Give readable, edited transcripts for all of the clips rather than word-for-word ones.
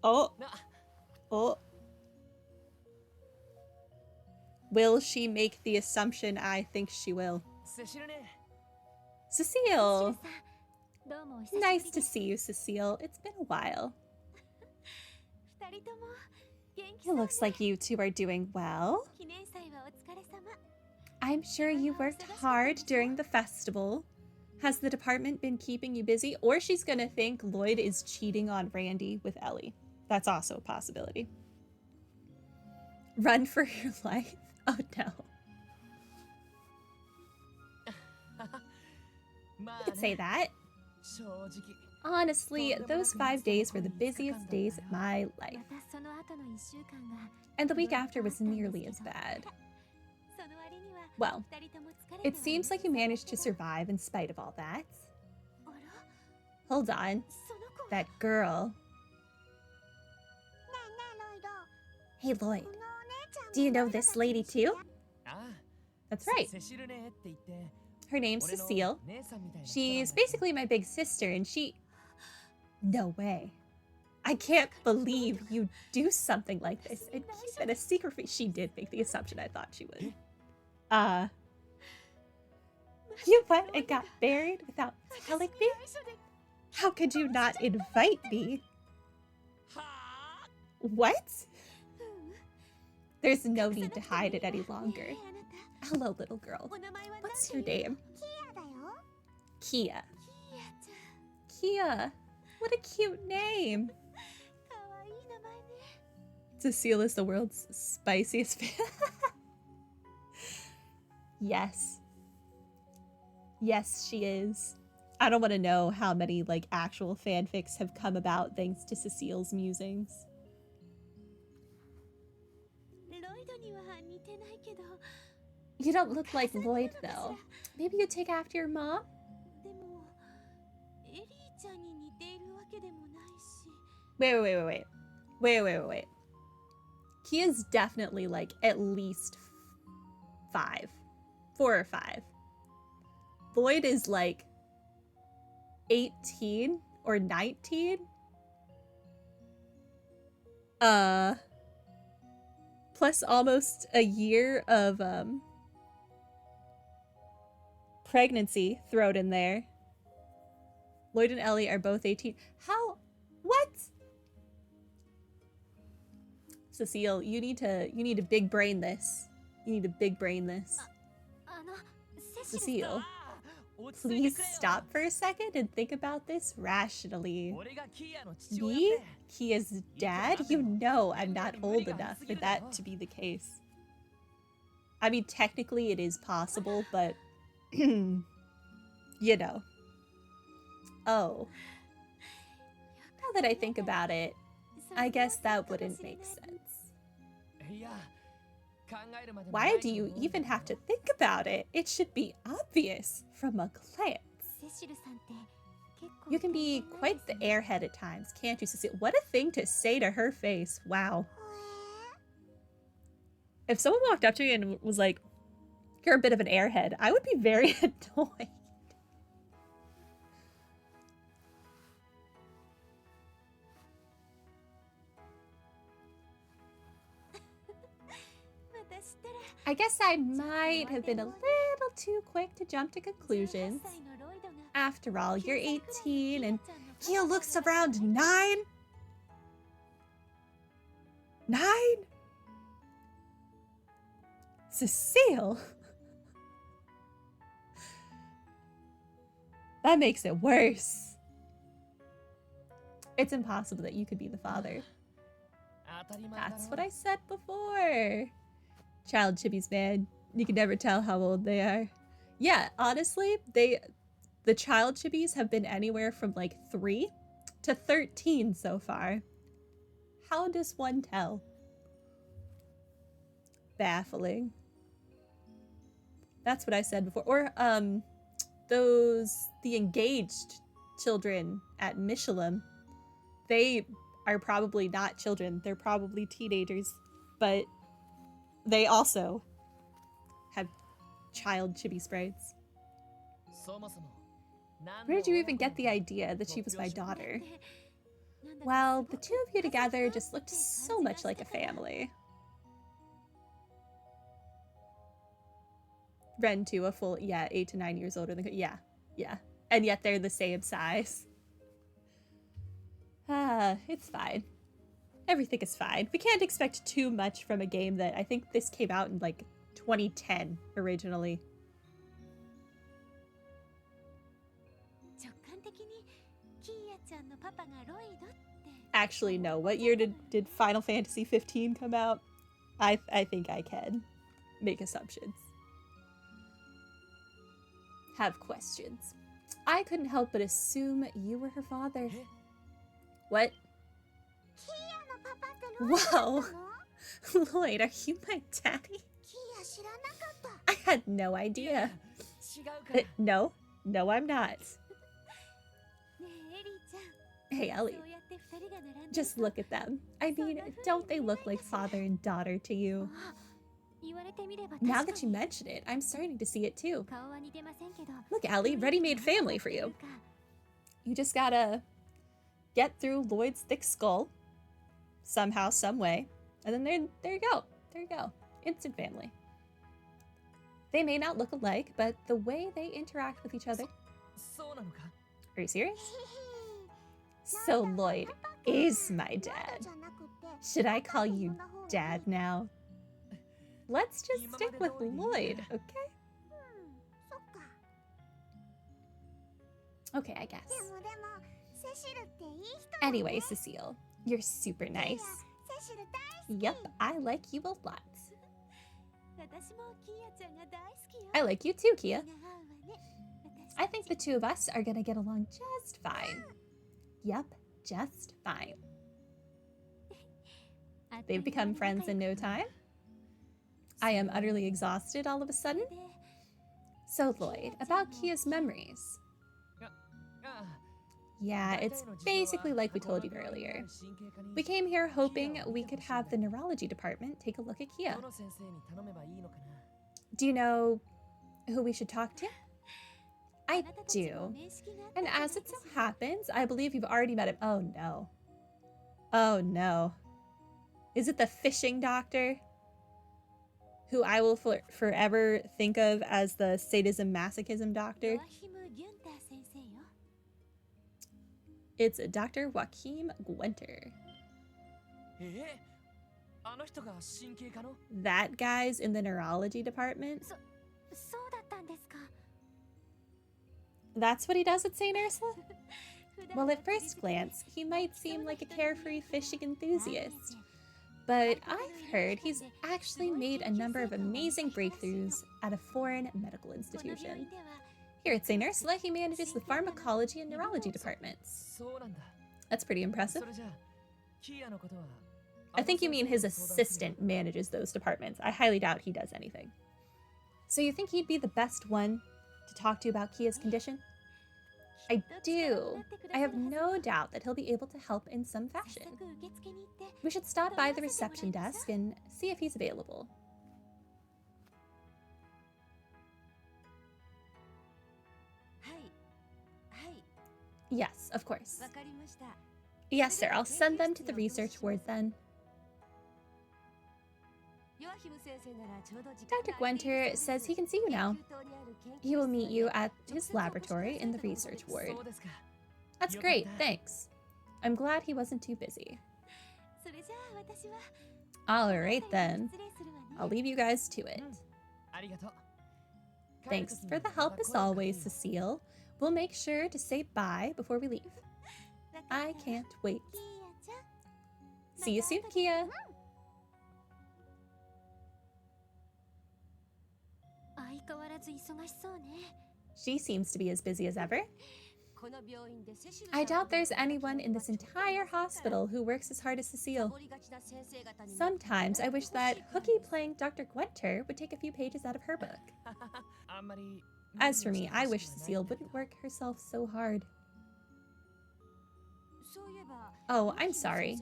Oh. Oh. Will she make the assumption I think she will? Cecile! Nice to see you, Cecile. It's been a while. It looks like you two are doing well. I'm sure you worked hard during the festival. Has the department been keeping you busy? Or she's gonna think Lloyd is cheating on Randy with Ellie. That's also a possibility. Run for your life. Oh no. You could say that. Honestly, those 5 days were the busiest days of my life. And the week after was nearly as bad. Well, it seems like you managed to survive in spite of all that. Hold on. That girl. Hey, Lloyd. Do you know this lady too? That's right. Her name's Cecile. She's basically my big sister, and she... No way. I can't believe you do something like this and keep it a secret. She did make the assumption I thought she would. You went and got married without telling me? How could you not invite me? What? There's no need to hide it any longer. Hello, little girl. What's your name? Kia. Kia. What a cute name. Cecile is the world's spiciest fan. Yes. Yes, she is. I don't want to know how many like actual fanfics have come about thanks to Cecile's musings. You don't look like Lloyd though. Maybe you take after your mom? Wait. Kia's definitely like at least 5. 4 or 5. Lloyd is like 18 or 19. Plus almost a year of pregnancy thrown in there. Lloyd and Ellie are both 18. How? What? Cecile, you need to big brain this. You need to big brain this. Cecile, please stop for a second and think about this rationally. Me? Kia's dad? You know I'm not old enough for that to be the case. I mean, technically it is possible, but you know. Oh. Now that I think about it, I guess that wouldn't make sense. Why do you even have to think about it? It should be obvious from a glance. You can be quite the airhead at times, can't you, Cecile? What a thing to say to her face. Wow. If someone walked up to me and was like, you're a bit of an airhead, I would be very annoyed. I guess I might have been a little too quick to jump to conclusions. After all, you're 18 and Kia looks around 9? 9? Cecile? That makes it worse. It's impossible that you could be the father. That's what I said before. Child chibis, man. You can never tell how old they are. Yeah, honestly, the child chibis have been anywhere from like 3 to 13 so far. How does one tell? Baffling. That's what I said before. Or the engaged children at Michelin, they are probably not children. They're probably teenagers, but they also have child chibi sprites. Where did you even get the idea that she was my daughter? Well, the two of you together just looked so much like a family. Ren too, a full, yeah, 8 to 9 years older than, yeah. And yet they're the same size. It's fine. Everything is fine. We can't expect too much from a game that I think this came out in like 2010 originally. Actually, no. What year did Final Fantasy 15 come out? I think I can make assumptions. Have questions. I couldn't help but assume you were her father. What? Whoa! Lloyd, are you my daddy? I had no idea. No, I'm not. Hey, Ellie. Just look at them. I mean, don't they look like father and daughter to you? Now that you mention it, I'm starting to see it too. Look, Ellie, ready-made family for you. You just gotta get through Lloyd's thick skull somehow, some way, and then there you go. There you go. Instant family. They may not look alike, but the way they interact with each other. Are you serious? So Lloyd is my dad. Should I call you Dad now? Let's just stick with Lloyd, okay? Okay, I guess. Anyway, Cecile, you're super nice. Yep, I like you a lot. I like you too, Kia. I think the two of us are gonna get along just fine. Yep, just fine. They've become friends in no time. I am utterly exhausted all of a sudden. So Lloyd, about Kia's memories. Yeah, it's basically like we told you earlier. We came here hoping we could have the neurology department take a look at Kia. Do you know who we should talk to? I do. And as it so happens, I believe you've already met him. Oh no. Oh no. Is it the fishing doctor? Who I will forever think of as the sadism masochism doctor? It's Dr. Joachim Gwenter. That guy's in the neurology department? That's what he does at St. Ursula? Well, at first glance, he might seem like a carefree fishing enthusiast. But I've heard he's actually made a number of amazing breakthroughs at a foreign medical institution. Here at St. Ursula, he manages the pharmacology and neurology departments. That's pretty impressive. I think you mean his assistant manages those departments. I highly doubt he does anything. So you think he'd be the best one to talk to about Kia's condition? I do. I have no doubt that he'll be able to help in some fashion. We should stop by the reception desk and see if he's available. Yes, of course. Yes, sir. I'll send them to the research ward then. Dr. Gwenter says he can see you now. He will meet you at his laboratory in the research ward. That's great, thanks. I'm glad he wasn't too busy. Alright then. I'll leave you guys to it. Thanks for the help as always, Cecile. We'll make sure to say bye before we leave. I can't wait. See you soon, Kia. She seems to be as busy as ever. I doubt there's anyone in this entire hospital who works as hard as Cecile. Sometimes I wish that Hookie playing Dr. Gwenter would take a few pages out of her book. As for me, I wish Cecile wouldn't work herself so hard. Oh, I'm sorry.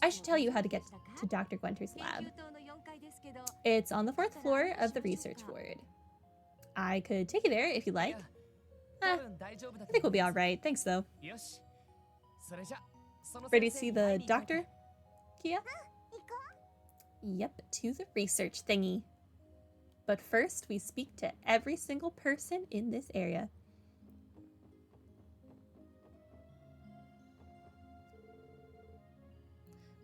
I should tell you how to get to Dr. Gwenter's lab. It's on the 4th floor of the research ward. I could take you there if you like. I think we'll be alright. Thanks, though. Ready to see the doctor, Kia? Yep, to the research thingy. But first, we speak to every single person in this area.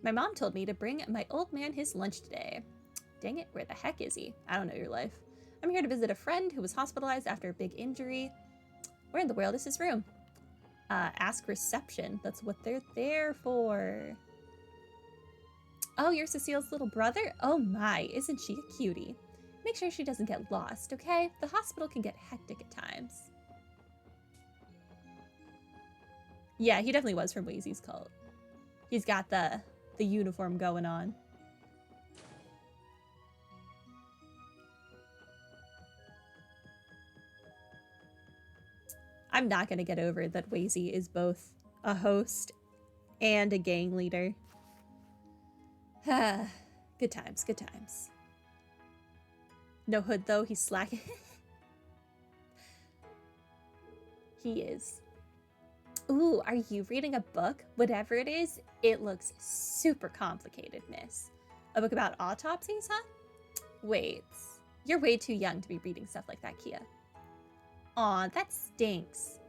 My mom told me to bring my old man his lunch today. Dang it, where the heck is he? I don't know your life. I'm here to visit a friend who was hospitalized after a big injury. Where in the world is his room? Ask reception. That's what they're there for. Oh, you're Cecile's little brother? Oh my, isn't she a cutie? Make sure she doesn't get lost, okay? The hospital can get hectic at times. Yeah, he definitely was from Wazy's cult. He's got the uniform going on. I'm not gonna get over that Wazy is both a host and a gang leader. Good times, good times. No hood though, he's slacking. He is. Ooh, are you reading a book? Whatever it is, it looks super complicated, miss. A book about autopsies, huh? Wait, you're way too young to be reading stuff like that, Kia. Aw, that stinks.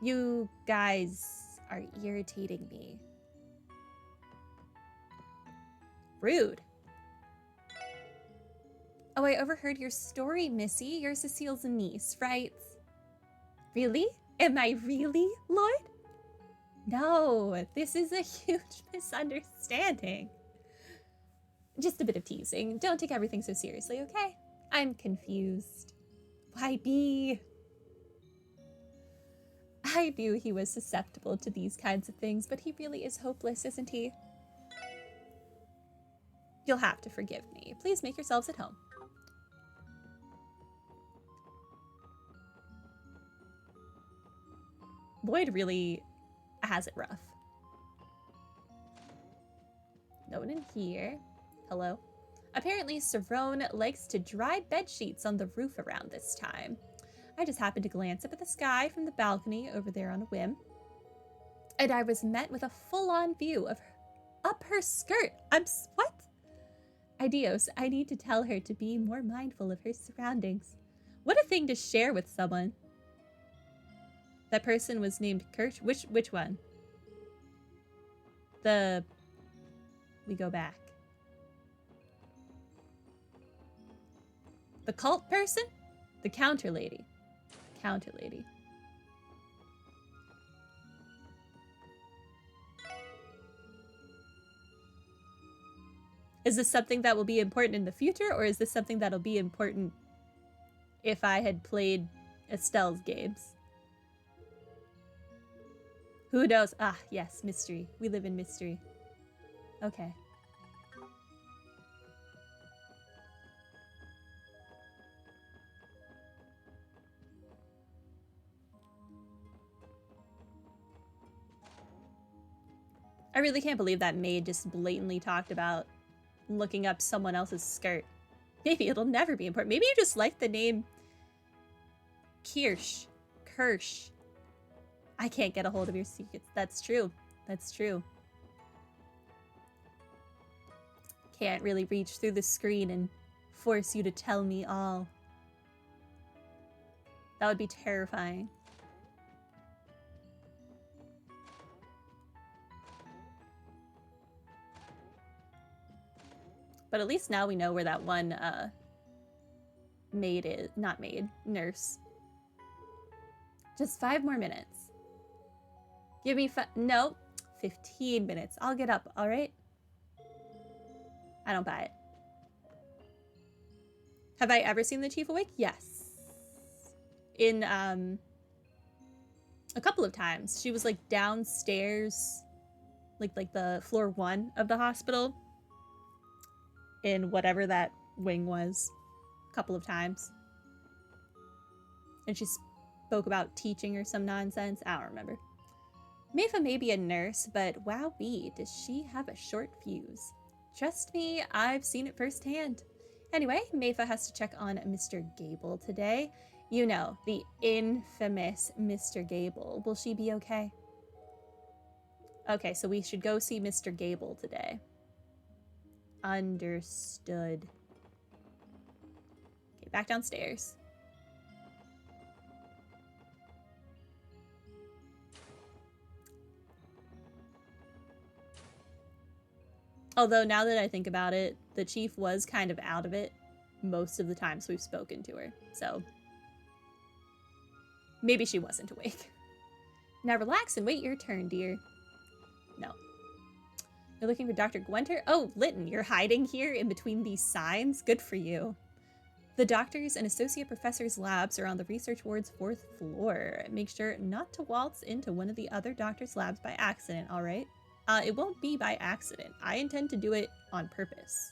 You guys are irritating me. Rude. Oh, I overheard your story, Missy. You're Cecile's niece, right? Really? Am I really, Lloyd? No, this is a huge misunderstanding. Just a bit of teasing. Don't take everything so seriously, okay? I'm confused. Why be? I knew he was susceptible to these kinds of things, but he really is hopeless, isn't he? You'll have to forgive me. Please make yourselves at home. Lloyd really has it rough. No one in here. Hello? Apparently, Cerrone likes to dry bed sheets on the roof around this time. I just happened to glance up at the sky from the balcony over there on a whim, and I was met with a full-on view of her, up her skirt. What? Adios, I need to tell her to be more mindful of her surroundings. What a thing to share with someone. That person was named Kirsch. Which one? We go back. The cult person? The counter lady. Counter lady. Is this something that will be important in the future, or is this something that'll be important if I had played Estelle's games? Who knows? Ah, yes, mystery. We live in mystery. Okay. I really can't believe that maid just blatantly talked about looking up someone else's skirt. Maybe it'll never be important. Maybe you just like the name Kirsch. I can't get a hold of your secrets. That's true. That's true. Can't really reach through the screen and force you to tell me all. That would be terrifying. But at least now we know where that one maid is. Not maid, nurse. Just 5 more minutes. Give me no, 15 minutes. I'll get up, all right? I don't buy it. Have I ever seen the chief awake? Yes. In a couple of times. She was like downstairs, like the floor 1 of the hospital, in whatever that wing was, a couple of times. And she spoke about teaching or some nonsense. I don't remember. Meifa may be a nurse, but wowee, does she have a short fuse. Trust me, I've seen it firsthand. Anyway, Meifa has to check on Mr. Gable today. You know, the infamous Mr. Gable. Will she be okay? Okay, so we should go see Mr. Gable today. Understood. Okay, back downstairs. Although now that I think about it, the chief was kind of out of it most of the times we've spoken to her. So maybe she wasn't awake. Now relax and wait your turn, dear. No. You're looking for Dr. Gwenter? Oh, Lytton, you're hiding here in between these signs? Good for you. The doctor's and associate professor's labs are on the research ward's 4th floor. Make sure not to waltz into one of the other doctor's labs by accident, all right? It won't be by accident. I intend to do it on purpose.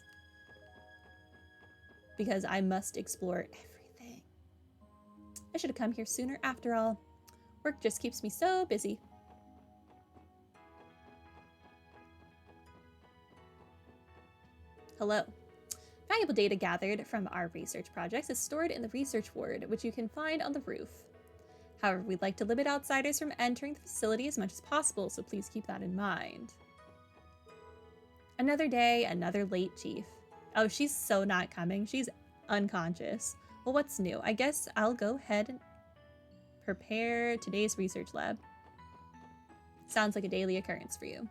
Because I must explore everything. I should have come here sooner after all. Work just keeps me so busy. Hello. Valuable data gathered from our research projects is stored in the research ward, which you can find on the roof. However, we'd like to limit outsiders from entering the facility as much as possible, so please keep that in mind. Another day, another late chief. Oh, she's so not coming. She's unconscious. Well, what's new? I guess I'll go ahead and prepare today's research lab. Sounds like a daily occurrence for you.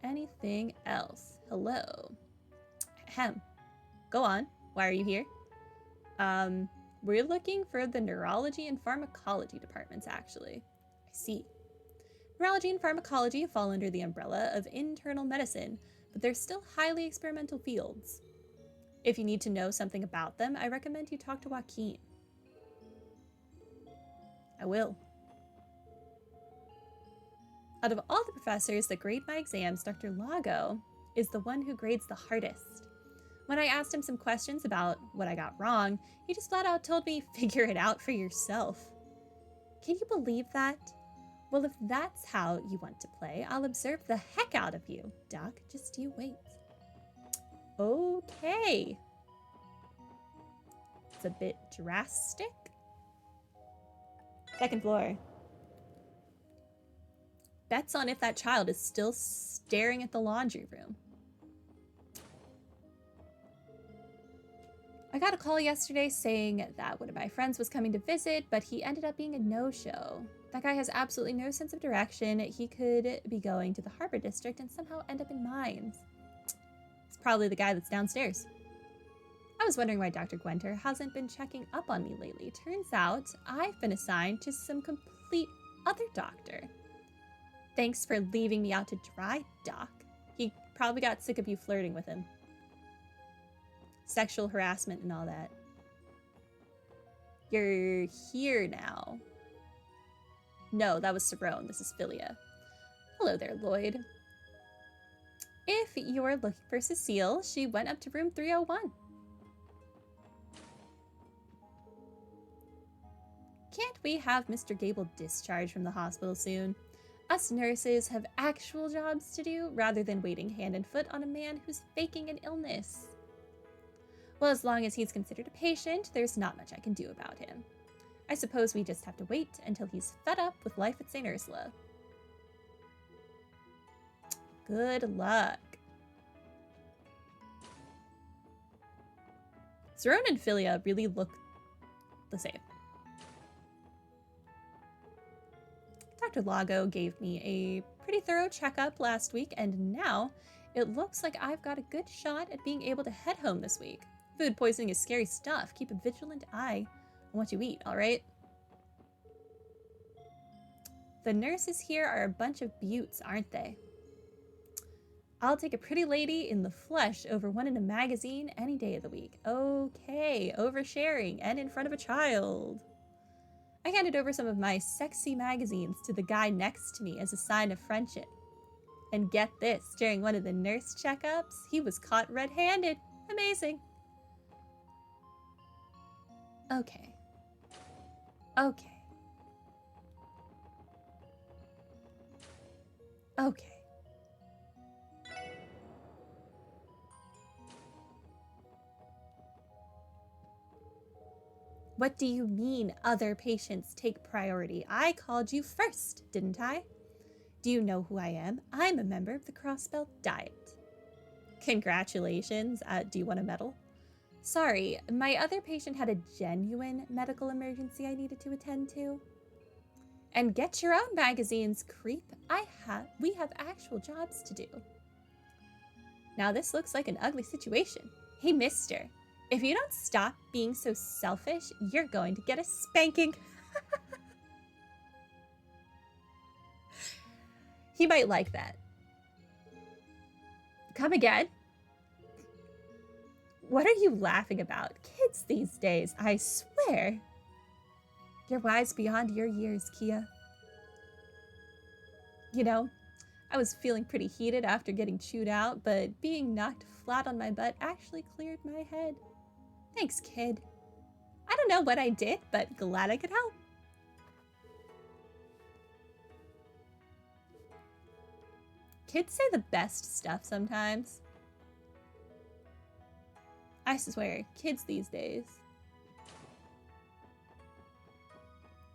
Anything else? Hello. Ahem. Go on. Why are you here? We're looking for the neurology and pharmacology departments, actually. I see. Neurology and pharmacology fall under the umbrella of internal medicine, but they're still highly experimental fields. If you need to know something about them, I recommend you talk to Joaquin. I will. Out of all the professors that grade my exams, Dr. Lago is the one who grades the hardest. When I asked him some questions about what I got wrong, he just flat out told me, figure it out for yourself. Can you believe that? Well, if that's how you want to play, I'll observe the heck out of you, Doc. Just you wait. Okay. It's a bit drastic. 2nd floor. Bets on if that child is still staring at the laundry room. I got a call yesterday saying that one of my friends was coming to visit, but he ended up being a no-show. That guy has absolutely no sense of direction. He could be going to the Harbor District and somehow end up in mines. It's probably the guy that's downstairs. I was wondering why Dr. Gwenter hasn't been checking up on me lately. Turns out I've been assigned to some complete other doctor. Thanks for leaving me out to dry, Doc. He probably got sick of you flirting with him. Sexual harassment and all that. You're here now. No, that was Cerrone. This is Philia. Hello there, Lloyd. If you're looking for Cecile, she went up to room 301. Can't we have Mr. Gable discharged from the hospital soon? Us nurses have actual jobs to do rather than waiting hand and foot on a man who's faking an illness. Well, as long as he's considered a patient, there's not much I can do about him. I suppose we just have to wait until he's fed up with life at St. Ursula. Good luck. Cerrone and Philia really look the same. Dr. Lago gave me a pretty thorough checkup last week, and now it looks like I've got a good shot at being able to head home this week. Food poisoning is scary stuff. Keep a vigilant eye on what you eat, all right? The nurses here are a bunch of beauts, aren't they? I'll take a pretty lady in the flesh over one in a magazine any day of the week. Okay, oversharing and in front of a child. I handed over some of my sexy magazines to the guy next to me as a sign of friendship. And get this, during one of the nurse checkups, he was caught red-handed. Amazing. Okay. Okay. Okay. What do you mean other patients take priority? I called you first, didn't I? Do you know who I am? I'm a member of the Crossbelt Diet. Congratulations. Do you want a medal? Sorry, my other patient had a genuine medical emergency I needed to attend to. And get your own magazines, creep. We have actual jobs to do. Now this looks like an ugly situation. Hey, mister, if you don't stop being so selfish, you're going to get a spanking. He might like that. Come again? What are you laughing about? Kids these days, I swear. You're wise beyond your years, Kia. You know, I was feeling pretty heated after getting chewed out, but being knocked flat on my butt actually cleared my head. Thanks, kid. I don't know what I did, but glad I could help. Kids say the best stuff sometimes. I swear, kids these days.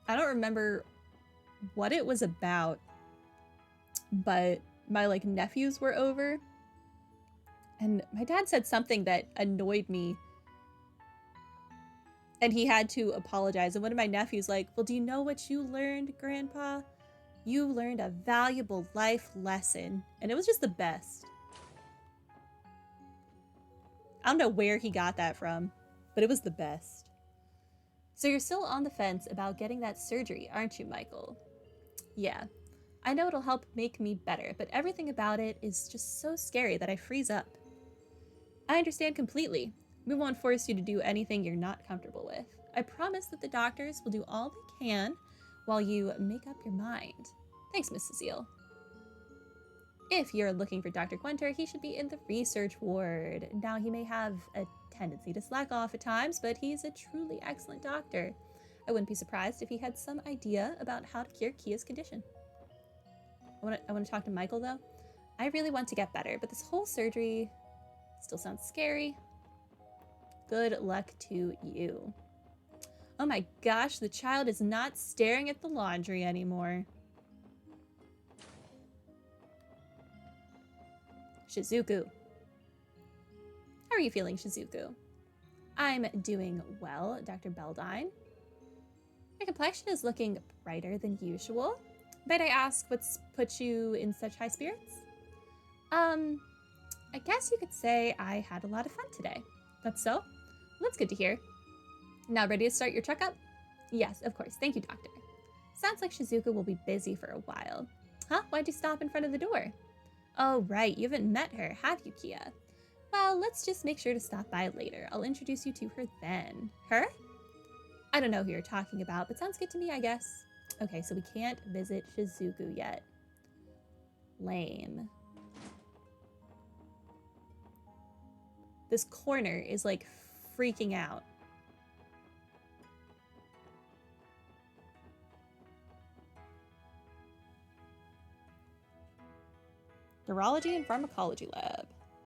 I don't remember what it was about, but my nephews were over and my dad said something that annoyed me and he had to apologize. And one of my nephews like, well, do you know what you learned, Grandpa? You learned a valuable life lesson. And it was just the best. I don't know where he got that from, but it was the best. So you're still on the fence about getting that surgery, aren't you, Michael? Yeah. I know it'll help make me better, but everything about it is just so scary that I freeze up. I understand completely. We won't force you to do anything you're not comfortable with. I promise that the doctors will do all they can while you make up your mind. Thanks, Miss Cecile. If you're looking for Dr. Gwenter, he should be in the research ward. Now, he may have a tendency to slack off at times, but he's a truly excellent doctor. I wouldn't be surprised if he had some idea about how to cure Kia's condition. I want to talk to Michael, though. I really want to get better, but this whole surgery still sounds scary. Good luck to you. Oh my gosh, the child is not staring at the laundry anymore. Shizuku. How are you feeling, Shizuku? I'm doing well, Dr. Beldine. Your complexion is looking brighter than usual. Might I ask what's put you in such high spirits? I guess you could say I had a lot of fun today. That's so? Well, that's good to hear. Now ready to start your checkup? Yes, of course. Thank you, doctor. Sounds like Shizuku will be busy for a while. Huh? Why'd you stop in front of the door? Oh, right. You haven't met her, have you, Kia? Well, let's just make sure to stop by later. I'll introduce you to her then. Her? I don't know who you're talking about, but sounds good to me, I guess. Okay, so we can't visit Shizuku yet. Lame. This corner is freaking out. Neurology and Pharmacology Lab.